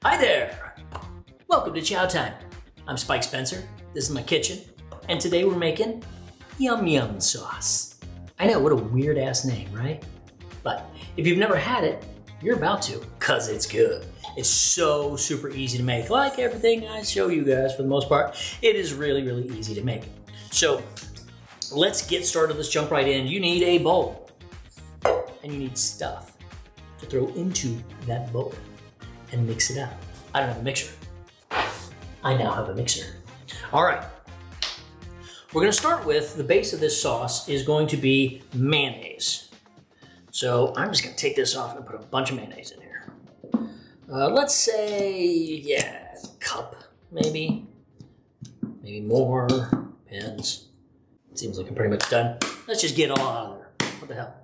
Hi there! Welcome to Chow Time. I'm Spike Spencer, this is my kitchen, and today we're making Yum Yum sauce. I know, what a weird ass name, right? But if you've never had it, you're about to, cause it's good. It's so super easy to make. Like everything I show you guys for the most part, it is really, really easy to make. So let's get started, let's jump right in. You need a bowl, and you need stuff to throw into that bowl and mix it up. I don't have a mixer. I now have a mixer. All right. We're gonna start with, the base of this sauce is going to be mayonnaise. So I'm just gonna take this off and put a bunch of mayonnaise in here. Let's say, yeah, a cup, maybe more, depends. Seems like I'm pretty much done. Let's just get it all out of there. What the hell?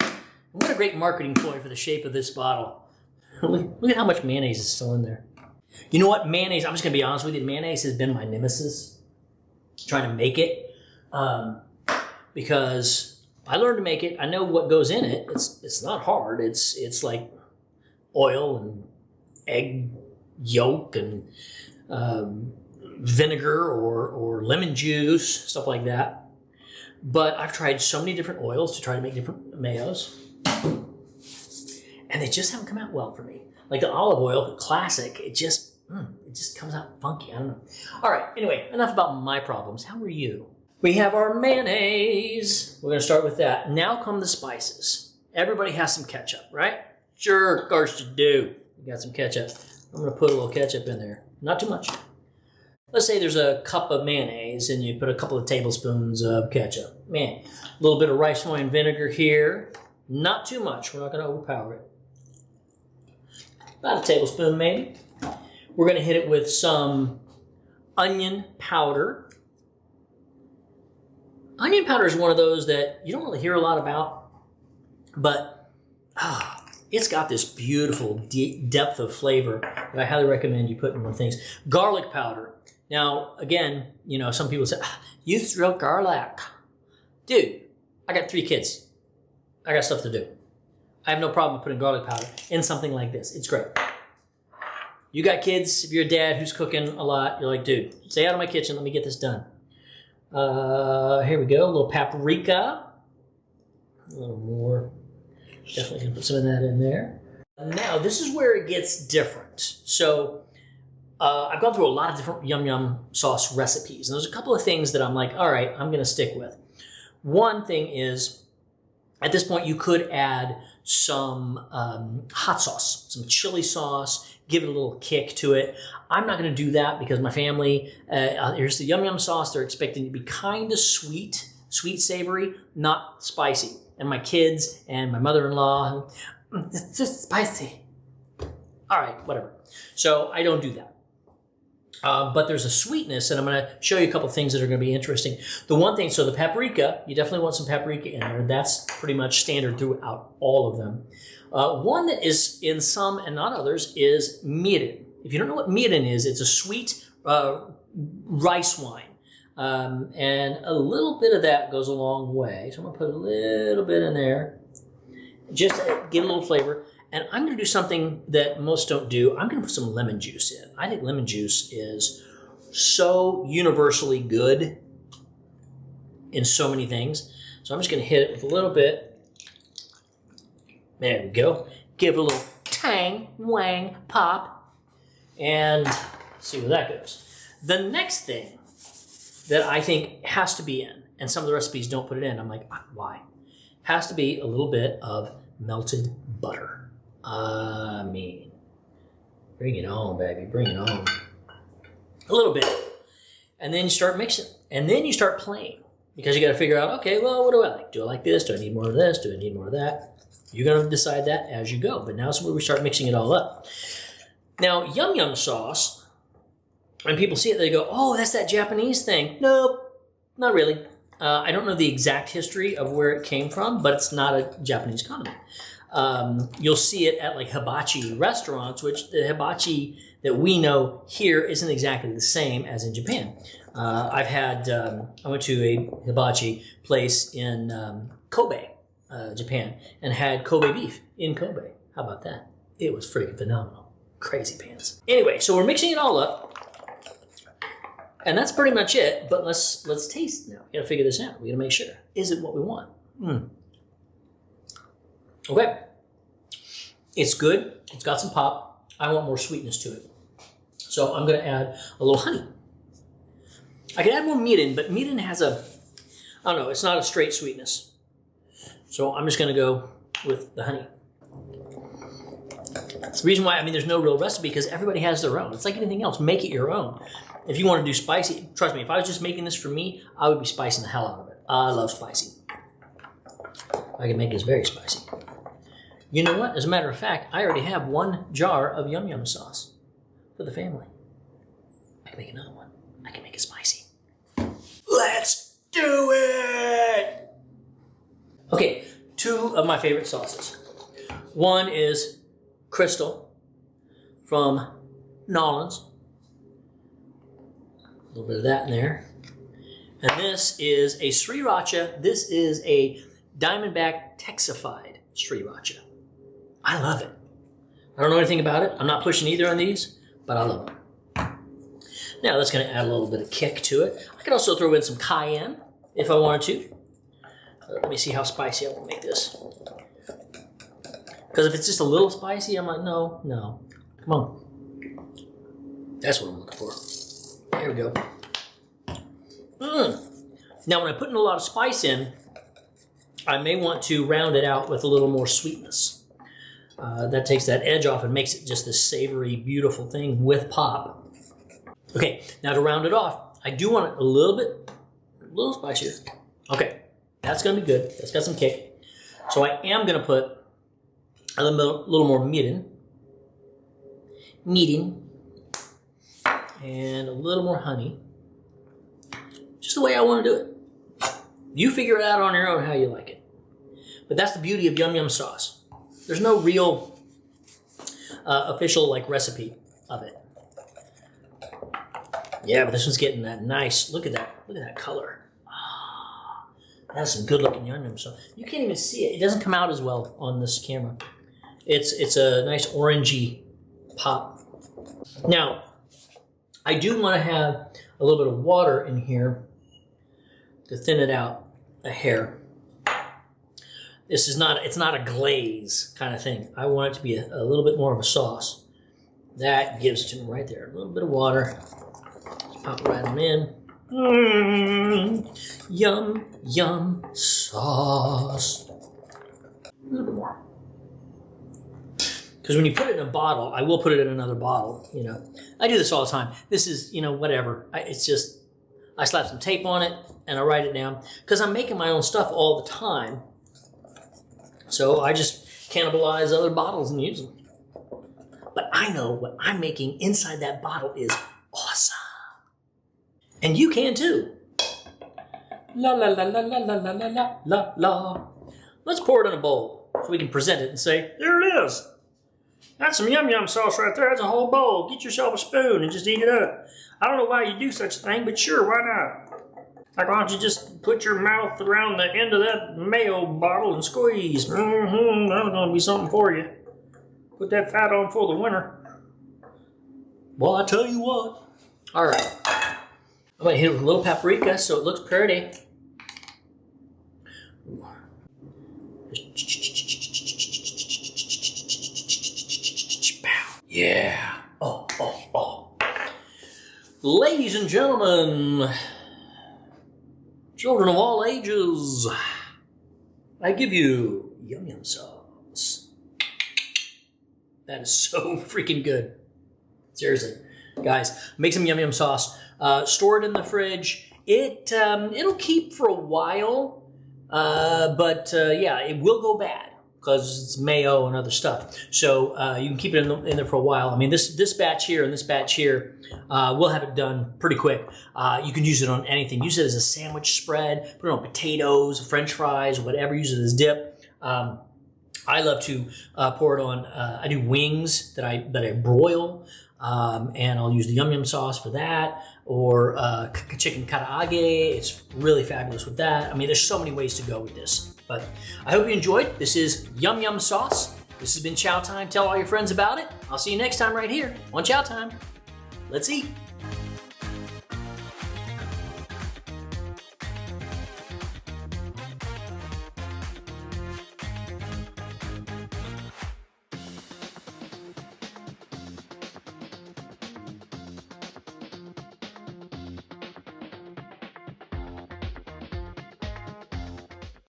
And what a great marketing ploy for the shape of this bottle. Look at how much mayonnaise is still in there. You know what? Mayonnaise, I'm just going to be honest with you, mayonnaise has been my nemesis, trying to make it, because I learned to make it. I know what goes in it. It's not hard. It's like oil and egg yolk and vinegar or lemon juice, stuff like that. But I've tried so many different oils to try to make different mayos, and they just haven't come out well for me. Like the olive oil, classic, it just comes out funky. I don't know. All right, anyway, enough about my problems. How are you? We have our mayonnaise. We're gonna start with that. Now come the spices. Everybody has some ketchup, right? Sure, of course you do. You got some ketchup. I'm gonna put a little ketchup in there. Not too much. Let's say there's a cup of mayonnaise and you put a couple of tablespoons of ketchup. Man, a little bit of rice wine vinegar here. Not too much. We're not gonna overpower it. About a tablespoon maybe. We're gonna hit it with some onion powder. Onion powder is one of those that you don't really hear a lot about, but it's got this beautiful depth of flavor that I highly recommend you put in more things. Garlic powder. Now, again, you know, some people say, you throw garlic. Dude, I got 3 kids. I got stuff to do. I have no problem putting garlic powder in something like this. It's great. You got kids, if you're a dad who's cooking a lot, you're like, dude, stay out of my kitchen, let me get this done. Here we go, a little paprika. A little more. Definitely gonna put some of that in there. Now, this is where it gets different. So, I've gone through a lot of different Yum Yum sauce recipes, and there's a couple of things that I'm like, all right, I'm gonna stick with. One thing is, at this point, you could add some hot sauce, some chili sauce, give it a little kick to it. I'm not going to do that because my family, here's the Yum Yum sauce, they're expecting it to be kind of sweet, savory, not spicy. And my kids and my mother-in-law, it's just spicy. All right, whatever. So I don't do that. But there's a sweetness, and I'm going to show you a couple things that are going to be interesting. The one thing, so the paprika, you definitely want some paprika in there. That's pretty much standard throughout all of them. One that is in some and not others is mirin. If you don't know what mirin is, it's a sweet rice wine. And a little bit of that goes a long way. So I'm going to put a little bit in there, just to get a little flavor. And I'm going to do something that most don't do. I'm going to put some lemon juice in. I think lemon juice is so universally good in so many things. So I'm just going to hit it with a little bit. There we go. Give it a little tang, wang, pop, and see where that goes. The next thing that I think has to be in, and some of the recipes don't put it in, I'm like, why? Has to be a little bit of melted butter. I mean, bring it on, baby, bring it on. A little bit. And then you start mixing. And then you start playing. Because you got to figure out, okay, well, what do I like? Do I like this? Do I need more of this? Do I need more of that? You're going to decide that as you go. But now is where we start mixing it all up. Now, Yum Yum sauce, when people see it, they go, oh, that's that Japanese thing. Nope, not really. I don't know the exact history of where it came from, but it's not a Japanese condiment. You'll see it at like hibachi restaurants, which the hibachi that we know here isn't exactly the same as in Japan. I went to a hibachi place in Kobe, Japan, and had Kobe beef in Kobe. How about that? It was freaking phenomenal. Crazy pants. Anyway, so we're mixing it all up. And that's pretty much it, but let's taste now. We gotta figure this out. We gotta make sure. Is it what we want? Okay. It's good. It's got some pop. I want more sweetness to it. So I'm gonna add a little honey. I can add more mirin, but mirin has a, I don't know, it's not a straight sweetness. So I'm just gonna go with the honey. That's the reason why, I mean, there's no real recipe because everybody has their own. It's like anything else, make it your own. If you want to do spicy, trust me, if I was just making this for me, I would be spicing the hell out of it. I love spicy. I can make this very spicy. You know what? As a matter of fact, I already have 1 jar of yum yum sauce for the family. I can make another one. I can make it spicy. Let's do it! Okay, 2 of my favorite sauces. One is Crystal from Nolans. A little bit of that in there. And this is a sriracha. This is a Diamondback Texified sriracha. I love it. I don't know anything about it. I'm not pushing either on these, but I love them. Now that's going to add a little bit of kick to it. I could also throw in some cayenne if I wanted to. Let me see how spicy I want to make this. Because if it's just a little spicy, I'm like, no. Come on. That's what I'm looking for. There we go. Now when I put in a lot of spice in, I may want to round it out with a little more sweetness. That takes that edge off and makes it just this savory, beautiful thing with pop. Okay, now to round it off, I do want it a little spicier. Okay, that's gonna be good. That's got some kick. So I am gonna put a little more mirin, and a little more honey. Just the way I want to do it. You figure it out on your own how you like it. But that's the beauty of yum yum sauce. There's no real official like recipe of it. Yeah, but this one's getting that nice. Look at that color. Oh, that's some good looking yum yum sauce. You can't even see it. It doesn't come out as well on this camera. It's a nice orangey pop. Now, I do want to have a little bit of water in here to thin it out a hair. It's not a glaze kind of thing. I want it to be a little bit more of a sauce. That gives it to me right there. A little bit of water. Just pop it right on in. Yum, yum sauce. A little bit more. Because when you put it in a bottle, I will put it in another bottle, you know. I do this all the time. This is, you know, whatever. It's just, I slap some tape on it and I write it down. Because I'm making my own stuff all the time. So I just cannibalize other bottles and use them. But I know what I'm making inside that bottle is awesome. And you can too. La la la la la la la la la la. Let's pour it in a bowl so we can present it and say, there it is. That's some yum yum sauce right there. That's a whole bowl. Get yourself a spoon and just eat it up. I don't know why you do such a thing, but sure, why not? Like, why don't you just put your mouth around the end of that mayo bottle and squeeze? That's gonna be something for you. Put that fat on for the winter. Well, I tell you what. All right. I'm gonna hit it with a little paprika so it looks pretty. Yeah. Oh. Ladies and gentlemen, children of all ages, I give you yum yum sauce. That is so freaking good. Seriously. Guys, make some yum yum sauce. Store it in the fridge. It'll keep for a while, but yeah, it will go bad because it's mayo and other stuff. So you can keep it in there for a while. I mean, this batch here and this batch here, we'll have it done pretty quick. You can use it on anything. Use it as a sandwich spread. Put it on potatoes, French fries, whatever. Use it as dip. I love to pour it on. I do wings that I broil. And I'll use the yum yum sauce for that, or chicken karaage. It's really fabulous with that. I mean, there's so many ways to go with this. But I hope you enjoyed. This is yum yum sauce, This has been Chow Time. Tell all your friends about it. I'll see you next time right here on Chow Time. Let's eat.